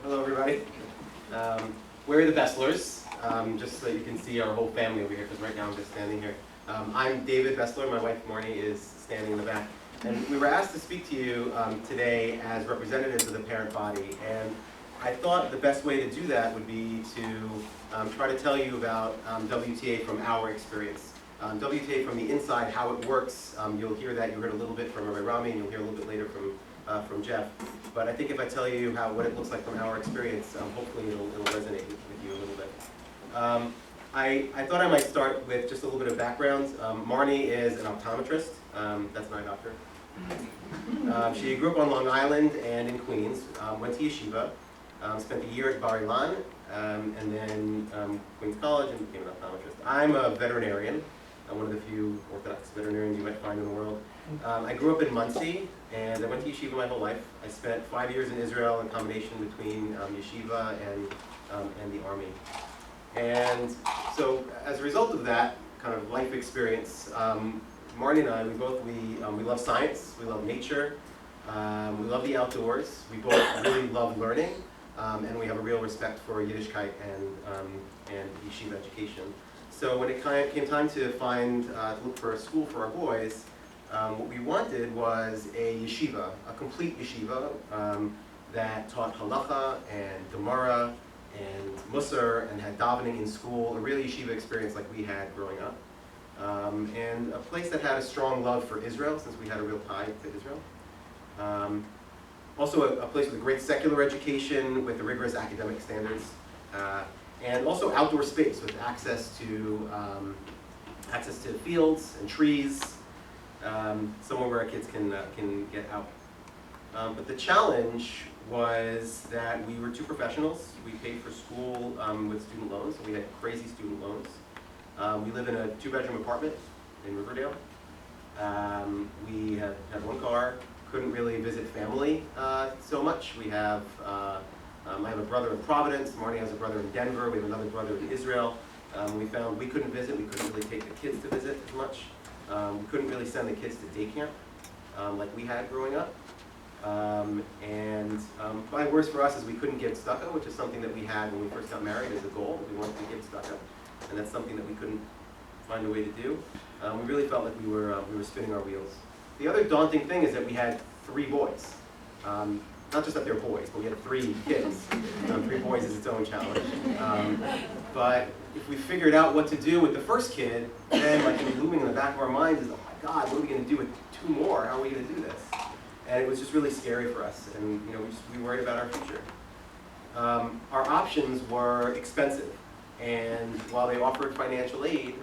Hello, everybody. We're the Bestlers, just so you can see our whole family over here, because right now I'm just standing here. I'm David Bestler. My wife, Marnie, is standing in the back. And we were asked to speak to you today as representatives of the parent body. And I thought the best way to do that would be to try to tell you about WTA from our experience. WTA from the inside, how it works. You'll hear that. You heard a little bit from Rami, and you'll hear a little bit later from Jeff. But I think if I tell you what it looks like from our experience, hopefully it'll resonate with you a little bit. I thought I might start with just a little bit of background. Marnie is an optometrist. That's my doctor. She grew up on Long Island and in Queens, went to yeshiva, spent a year at Bar Ilan, and then Queens College, and became an optometrist. I'm a veterinarian. I'm one of the few Orthodox veterinarians you might find in the world. I grew up in Muncie, and I went to yeshiva my whole life. I spent 5 years in Israel, in combination between yeshiva and the army. And so, as a result of that kind of life experience, Marnie and I, we love science, we love nature, we love the outdoors, we both really love learning, and we have a real respect for Yiddishkeit and yeshiva education. So when it came time to look for a school for our boys, what we wanted was a yeshiva, a complete yeshiva that taught halacha and gemara and musar and had davening in school, a real yeshiva experience like we had growing up. And a place that had a strong love for Israel, since we had a real tie to Israel. Also a place with a great secular education with the rigorous academic standards. And also outdoor space with access to fields and trees, somewhere where our kids can get out. But the challenge was that we were two professionals. We paid for school with student loans, so we had crazy student loans. We live in a 2-bedroom apartment in Riverdale. We had one car, couldn't really visit family so much. I have a brother in Providence, Marnie has a brother in Denver, we have another brother in Israel. We found we couldn't visit, we couldn't really take the kids to visit as much. We couldn't really send the kids to day camp like we had growing up. Probably worse for us is we couldn't give tzedakah, which is something that we had when we first got married as a goal. We wanted to give tzedakah, and that's something that we couldn't find a way to do. We really felt like we were spinning our wheels. The other daunting thing is that we had 3 boys. Not just that they're boys, but we had 3 kids. 3 boys is its own challenge. But if we figured out what to do with the first kid, then looming in the back of our minds is, oh my God, what are we going to do with 2 more? How are we going to do this? And it was just really scary for us, and we worried about our future. Our options were expensive, and while they offered financial aid,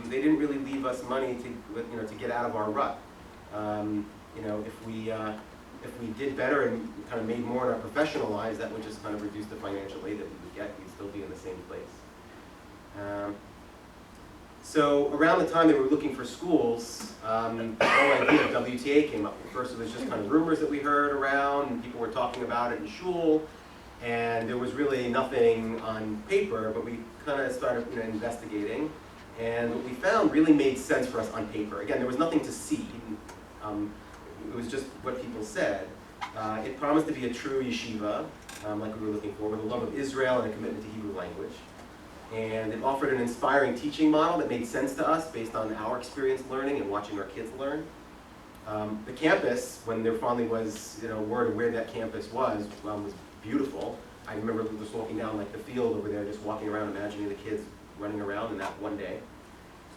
they didn't really leave us money to get out of our rut. If we did better and kind of made more in our professional lives, that would just kind of reduce the financial aid that we would get. We'd still be in the same place. So around the time they were looking for schools, the whole idea of WTA came up. At first it was just kind of rumors that we heard around, and people were talking about it in shul, and there was really nothing on paper, but we kind of started investigating, and what we found really made sense for us on paper. Again, there was nothing to see. It was just what people said. It promised to be a true yeshiva, like we were looking for, with a love of Israel and a commitment to Hebrew language. And it offered an inspiring teaching model that made sense to us based on our experience learning and watching our kids learn. The campus, when there finally was word of where that campus was beautiful. I remember just walking down the field over there, just walking around, imagining the kids running around in that one day.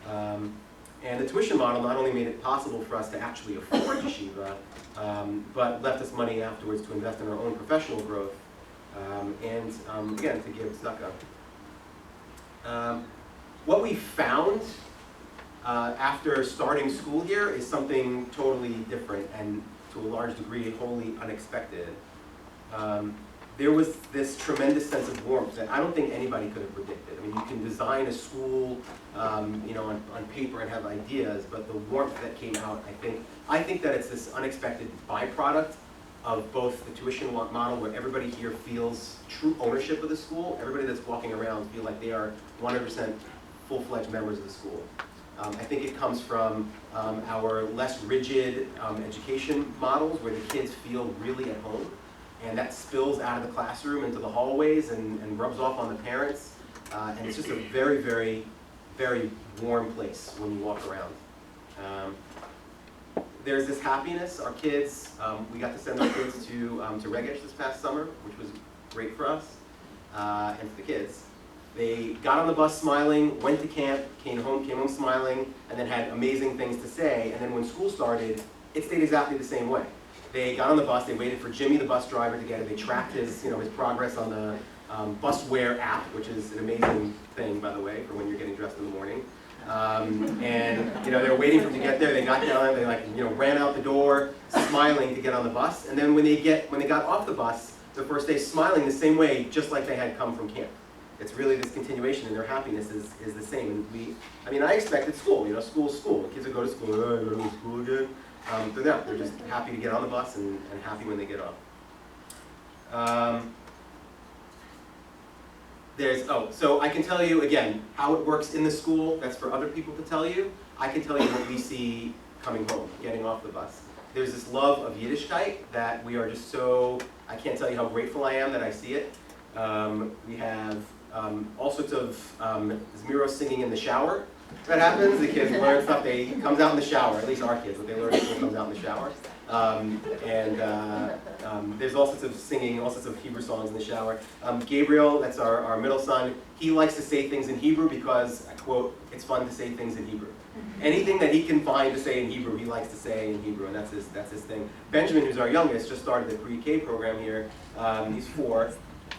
And the tuition model not only made it possible for us to actually afford yeshiva, but left us money afterwards to invest in our own professional growth, and again, to give tzedakah. What we found after starting school here is something totally different and to a large degree wholly unexpected. There was this tremendous sense of warmth that I don't think anybody could have predicted. I mean, you can design a school, on paper and have ideas, but the warmth that came out, I think that it's this unexpected byproduct of both the tuition model, where everybody here feels true ownership of the school. Everybody that's walking around feel like they are 100% full-fledged members of the school. I think it comes from our less rigid education models, where the kids feel really at home. and that spills out of the classroom into the hallways and rubs off on the parents. And it's just a very, very, very warm place when you walk around. There's this happiness. Our kids, we got to send our kids to Regesh this past summer, which was great for us and for the kids. They got on the bus smiling, went to camp, came home smiling, and then had amazing things to say. And then when school started, it stayed exactly the same way. They got on the bus, they waited for Jimmy, the bus driver, to get it. They tracked his progress on the Busware app, which is an amazing thing, by the way, for when you're getting dressed in the morning. And they were waiting for him to get there. They got down, they ran out the door, smiling to get on the bus. And then when they got off the bus, the first day, smiling the same way, just like they had come from camp. It's really this continuation, and their happiness is the same. And I expected school. School's school. Kids would go to school. Oh, I go to school again. They're just happy to get on the bus and happy when they get off. So I can tell you again how it works in the school. That's for other people to tell you. I can tell you what we see coming home, getting off the bus. There's this love of Yiddishkeit that we are just so. I can't tell you how grateful I am that I see it. We have all sorts of Zmiros singing in the shower. That happens. The kids learn stuff. It comes out in the shower. At least our kids, what they learn at school comes out in the shower. There's all sorts of singing, all sorts of Hebrew songs in the shower. Gabriel, that's our middle son, he likes to say things in Hebrew because, I quote, it's fun to say things in Hebrew. Anything that he can find to say in Hebrew, he likes to say in Hebrew, and that's his thing. Benjamin, who's our youngest, just started the pre-K program here. He's 4.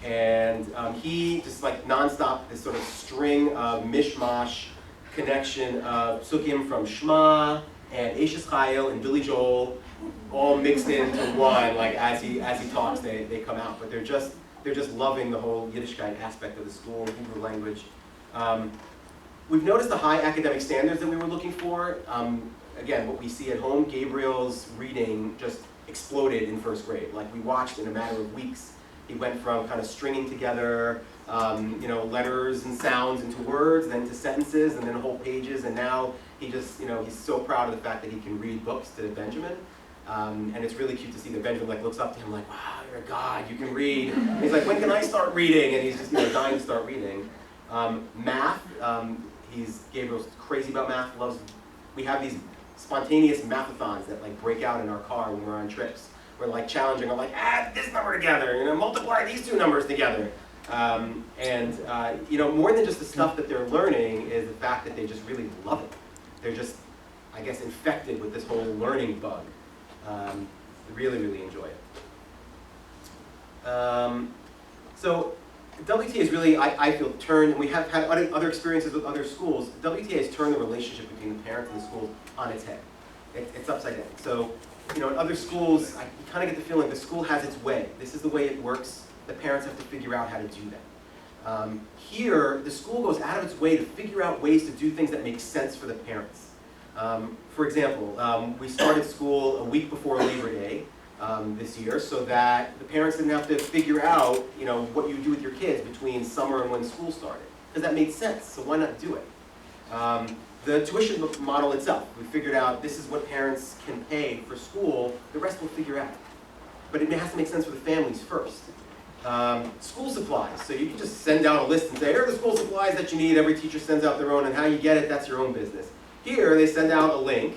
And he just nonstop, this sort of string of mishmash connection of Sukkim from Shema and Ashes Chayil and Billy Joel, all mixed into one. As he talks, they come out. But they're just loving the whole Yiddishkeit aspect of the school, Hebrew language. We've noticed the high academic standards that we were looking for. Again, what we see at home, Gabriel's reading just exploded in first grade. We watched in a matter of weeks. He went from kind of stringing together, letters and sounds into words, then to sentences, and then whole pages. And now he's so proud of the fact that he can read books to Benjamin. And it's really cute to see that Benjamin looks up to him wow, you're a god, you can read. And he's like, when can I start reading? And he's just dying to start reading. Math, Gabriel's crazy about math. We have these spontaneous math-a-thons that break out in our car when we're on trips. We're challenging, we're add this number together, multiply these 2 numbers together. More than just the stuff that they're learning is the fact that they just really love it. They're just, I guess, infected with this whole learning bug. They really, really enjoy it. So WTA has really, I feel, turned, and we have had other experiences with other schools, WTA has turned the relationship between the parents and the schools on its head. It's upside down. So, in other schools, I kind of get the feeling the school has its way. This is the way it works. The parents have to figure out how to do that. Here, the school goes out of its way to figure out ways to do things that make sense for the parents. For example, we started school a week before Labor Day this year so that the parents didn't have to figure out, what you do with your kids between summer and when school started. Because that made sense, so why not do it? The tuition model itself, we figured out this is what parents can pay for school, the rest we'll figure out. But it has to make sense for the families first. School supplies, so you can just send out a list and say, here are the school supplies that you need, every teacher sends out their own, and how you get it, that's your own business. Here, they send out a link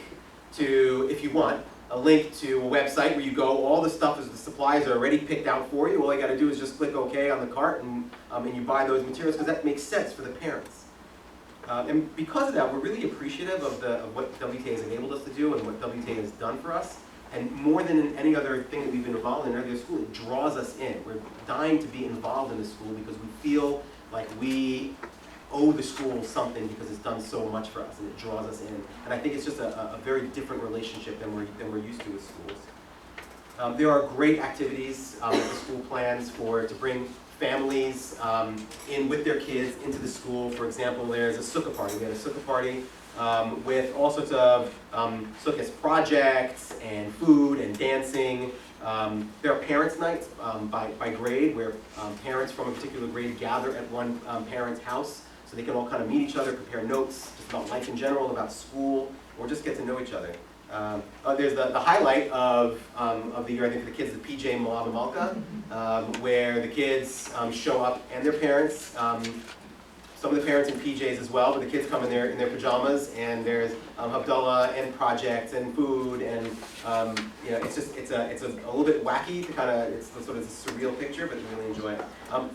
to, if you want, a link to a website where you go, all the stuff, the supplies are already picked out for you, all you gotta do is just click OK on the cart and you buy those materials, because that makes sense for the parents. And because of that, we're really appreciative of what WTA has enabled us to do and what WTA has done for us. And more than any other thing that we've been involved in the school, it draws us in. We're dying to be involved in the school because we feel like we owe the school something because it's done so much for us and it draws us in. And I think it's just a very different relationship than we're used to with schools. There are great activities that the school plans to bring families in with their kids into the school. For example, there's a sukkah party. We had a sukkah party with all sorts of sukkahs projects and food and dancing. There are parents' nights by grade where parents from a particular grade gather at one parent's house so they can all kind of meet each other, compare notes just about life in general, about school, or just get to know each other. There's the highlight of the year, I think, for the kids, the PJ Malava Malka, where the kids show up and their parents. Some of the parents in PJs as well, but the kids come in their pajamas, and there's Havdalah and projects and food, and you know, it's a little bit wacky to kind of, it's sort of a surreal picture, but you really enjoy it.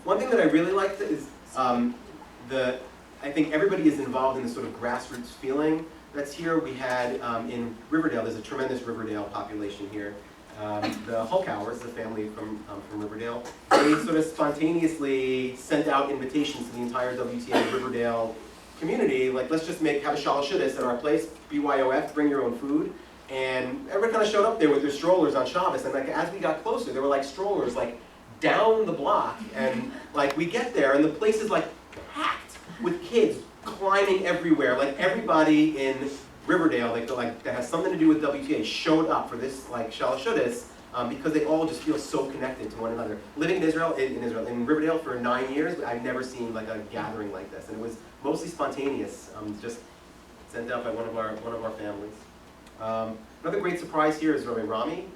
One thing that I really liked is I think everybody is involved in this sort of grassroots feeling that's here. We had in Riverdale, there's a tremendous Riverdale population here. The Hulkowers, the family from Riverdale, they sort of spontaneously sent out invitations to the entire WTA Riverdale community, like, let's just have a Shalashudas at our place, BYOF, bring your own food. And everyone kind of showed up there with their strollers on Shabbos, and like as we got closer, there were like strollers like down the block, and like we get there and the place is like packed with kids climbing everywhere, like everybody in Riverdale, like that has something to do with WTA, showed up for this like Shalashudas because they all just feel so connected to one another. Living in Israel, in Riverdale for 9 years, I've never seen like a gathering like this, and it was mostly spontaneous, just sent out by one of our families. Another great surprise here is Rabbi Rami.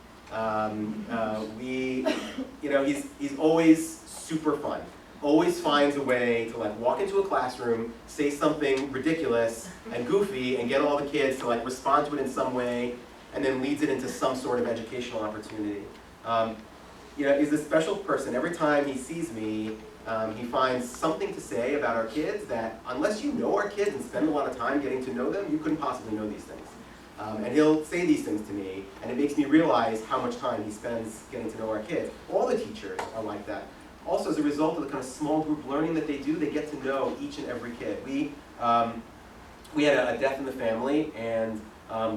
He's always super fun. Always finds a way to like walk into a classroom, say something ridiculous and goofy, and get all the kids to like respond to it in some way, and then leads it into some sort of educational opportunity. He's a special person. Every time he sees me, he finds something to say about our kids that, unless you know our kids and spend a lot of time getting to know them, you couldn't possibly know these things. And he'll say these things to me, and it makes me realize how much time he spends getting to know our kids. All the teachers are like that. Also, as a result of the kind of small group learning that they do, they get to know each and every kid. We had a death in the family, and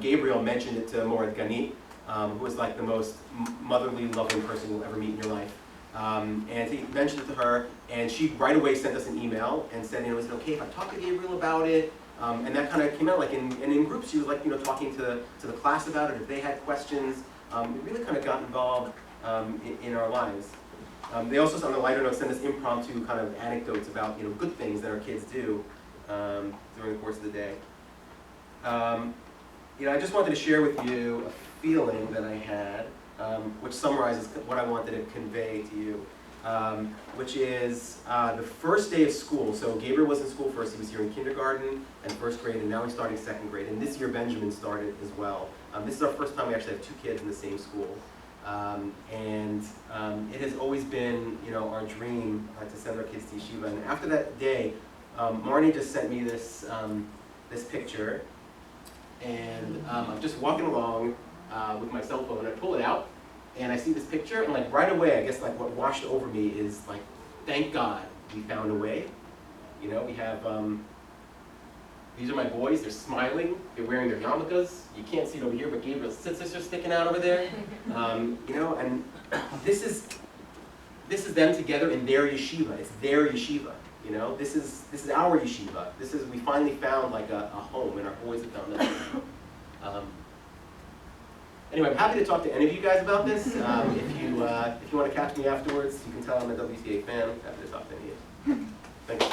Gabriel mentioned it to Morad Ganit, who was like the most motherly, loving person you'll ever meet in your life. And he mentioned it to her, and she right away sent us an email and said, is it okay if I talk to Gabriel about it? And that kind of came out, like in groups, she was like, talking to the class about it, if they had questions. It really kind of got involved in our lives. They also, on a lighter note, send us impromptu kind of anecdotes about good things that our kids do during the course of the day. I just wanted to share with you a feeling that I had, which summarizes what I wanted to convey to you, which is the first day of school. So Gabriel was in school first. He was here in kindergarten and first grade, and now he's starting second grade. And this year Benjamin started as well. This is our first time we actually have two kids in the same school. It has always been, our dream to send our kids to yeshiva. And after that day, Marnie just sent me this picture, and I'm just walking along with my cell phone, and I pull it out, and I see this picture, and like right away, I guess like what washed over me is like, thank God we found a way. We have. These are my boys, they're smiling, they're wearing their yarmulkes. You can't see it over here, but Gabriel's tzitzis are sticking out over there. And this is them together in their yeshiva. It's their yeshiva, This is our yeshiva. We finally found like a home, and our boys have found that. Anyway, I'm happy to talk to any of you guys about this. If you want to catch me afterwards, you can tell I'm a WTA fan. I'm happy to talk to any of you. Thank you.